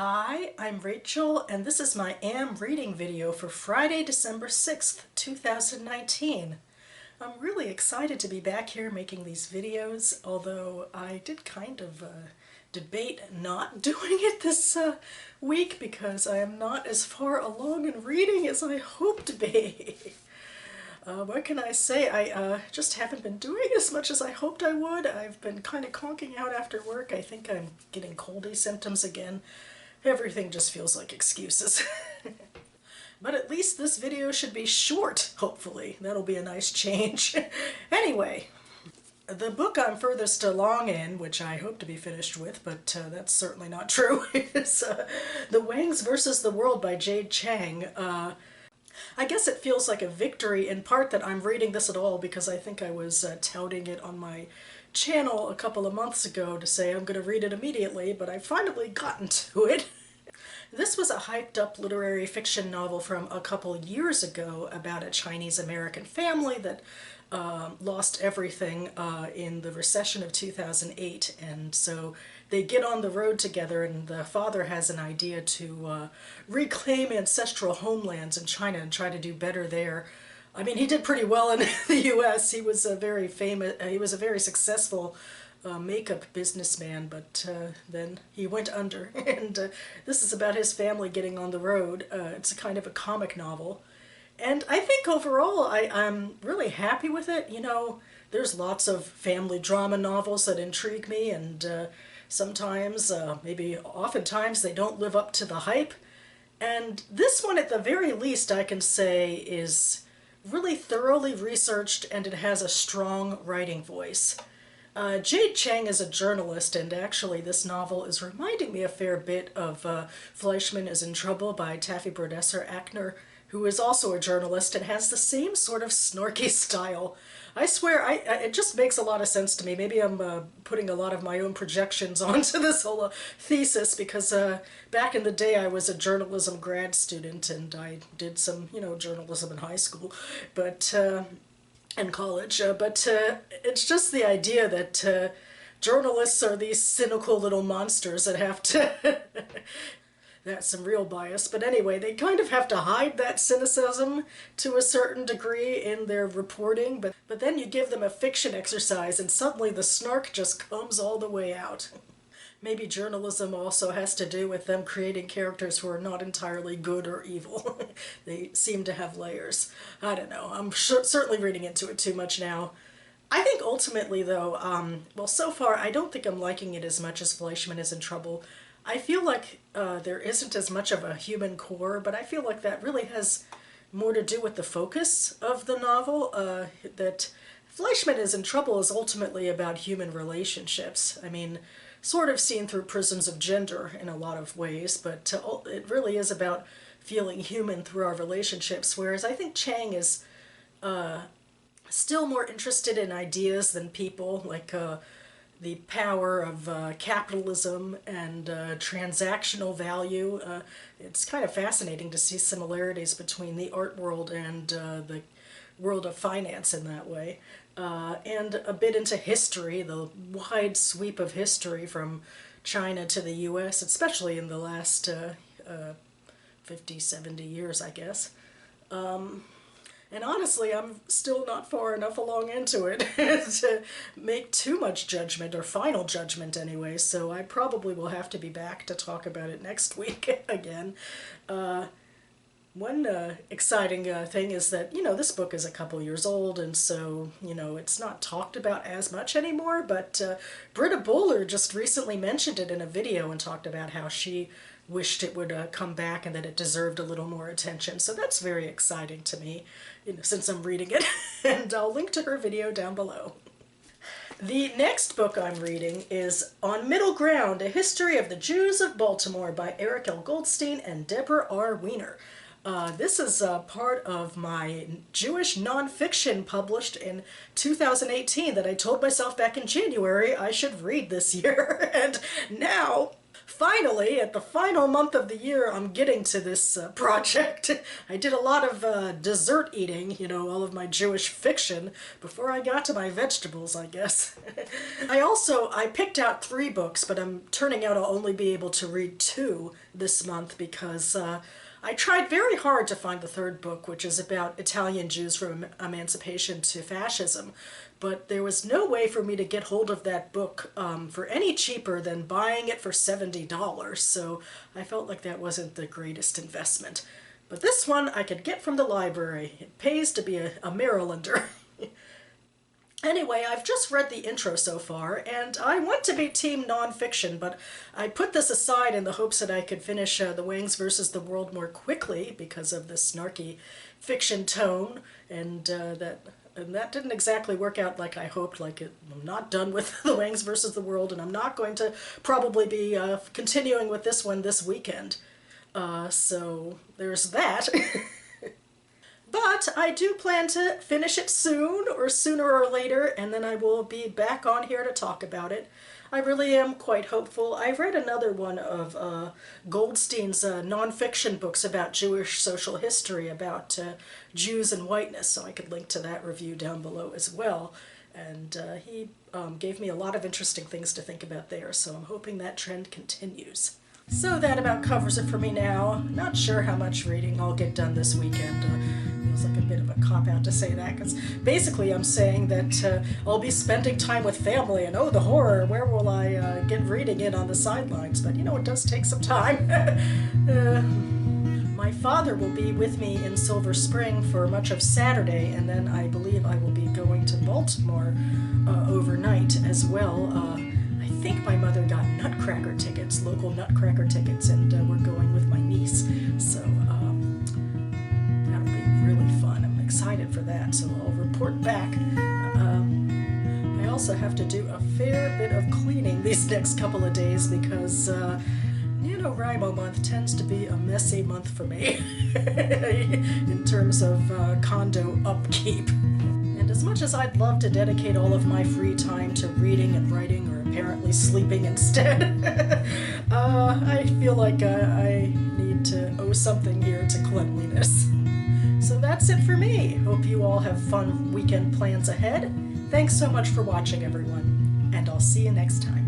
Hi, I'm Rachel, and this is my Am Reading video for Friday, December 6th, 2019. I'm really excited to be back here making these videos, although I did kind of debate not doing it this week because I am not as far along in reading as I hoped to be. What can I say? I just haven't been doing as much as I hoped I would. I've been kind of conking out after work. I think I'm getting coldy symptoms again. Everything just feels like excuses. But at least this video should be short, hopefully. That'll be a nice change. Anyway, the book I'm furthest along in, which I hope to be finished with, but that's certainly not true, is The Wangs versus the World by Jade Chang. I guess it feels like a victory in part that I'm reading this at all because I think I was touting it on my channel a couple of months ago to say I'm going to read it immediately, but I've finally gotten to it. This was a hyped up literary fiction novel from a couple years ago about a Chinese-American family that lost everything in the recession of 2008, and so they get on the road together, and the father has an idea to reclaim ancestral homelands in China and try to do better there. I mean, he did pretty well in the US. He was a very successful makeup businessman, but then he went under, and this is about his family getting on the road. It's a kind of a comic novel. And I think overall I'm really happy with it. You know, there's lots of family drama novels that intrigue me, and sometimes, maybe oftentimes, they don't live up to the hype. And this one, at the very least, I can say is really thoroughly researched, and it has a strong writing voice. Jade Chang is a journalist, and actually this novel is reminding me a fair bit of Fleischman is in Trouble by Taffy Brodesser-Akner, who is also a journalist and has the same sort of snarky style. I swear, it just makes a lot of sense to me. Maybe I'm putting a lot of my own projections onto this whole thesis because back in the day I was a journalism grad student and I did some, journalism in high school, but in college. But it's just the idea that journalists are these cynical little monsters that have to that's some real bias, but anyway, they kind of have to hide that cynicism to a certain degree in their reporting, but then you give them a fiction exercise and suddenly the snark just comes all the way out. Maybe journalism also has to do with them creating characters who are not entirely good or evil. They seem to have layers. I don't know, I'm certainly reading into it too much now. I think ultimately though, well, so far I don't think I'm liking it as much as Fleischman is in Trouble. I feel like there isn't as much of a human core, but I feel like that really has more to do with the focus of the novel, that Fleischman is in Trouble is ultimately about human relationships. I mean, sort of seen through prisms of gender in a lot of ways, but it really is about feeling human through our relationships, whereas I think Chang is still more interested in ideas than people, like the power of capitalism and transactional value. It's kind of fascinating to see similarities between the art world and the world of finance in that way. And a bit into history, the wide sweep of history from China to the US, especially in the last 50, 70 years, I guess. And honestly, I'm still not far enough along into it to make too much judgment, or final judgment anyway, so I probably will have to be back to talk about it next week again. One exciting thing is that, this book is a couple years old, and so, it's not talked about as much anymore, but Britta Bowler just recently mentioned it in a video and talked about how she wished it would come back and that it deserved a little more attention. So that's very exciting to me, since I'm reading it, and I'll link to her video down below. The next book I'm reading is On Middle Ground, A History of the Jews of Baltimore by Eric L. Goldstein and Deborah R. Weiner. This is part of my Jewish nonfiction published in 2018 that I told myself back in January I should read this year, and now Finally, at the final month of the year, I'm getting to this project. I did a lot of dessert eating, you know, all of my Jewish fiction, before I got to my vegetables, I guess. I picked out 3 books, but I'm turning out I'll only be able to read 2 this month because I tried very hard to find the 3rd book, which is about Italian Jews from emancipation to fascism, but there was no way for me to get hold of that book for any cheaper than buying it for $70, so I felt like that wasn't the greatest investment. But this one I could get from the library. It pays to be a Marylander. Anyway, I've just read the intro so far, and I want to be team nonfiction, but I put this aside in the hopes that I could finish The Wangs versus the World more quickly because of the snarky fiction tone, and that didn't exactly work out like I hoped. I'm not done with The Wangs versus the World, and I'm not going to probably be continuing with this one this weekend. So there's that. But I do plan to finish it soon, or sooner or later, and then I will be back on here to talk about it. I really am quite hopeful. I read another one of Goldstein's nonfiction books about Jewish social history, about Jews and whiteness, so I could link to that review down below as well. And he gave me a lot of interesting things to think about there, so I'm hoping that trend continues. So that about covers it for me now. Not sure how much reading I'll get done this weekend. Feels like a bit of a cop-out to say that, because basically I'm saying that I'll be spending time with family, and oh, the horror, where will I get reading in on the sidelines? But you know, it does take some time. My father will be with me in Silver Spring for much of Saturday, and then I believe I will be going to Baltimore overnight as well. I think my mother got Nutcracker tickets, local Nutcracker tickets, and we're going with my niece, so that'll be really fun. I'm excited for that, so I'll report back. I also have to do a fair bit of cleaning these next couple of days because NaNoWriMo month tends to be a messy month for me in terms of condo upkeep. And as much as I'd love to dedicate all of my free time to reading and writing, or apparently sleeping instead, I feel like I need to owe something here to cleanliness. So that's it for me. Hope you all have fun weekend plans ahead. Thanks so much for watching, everyone, and I'll see you next time.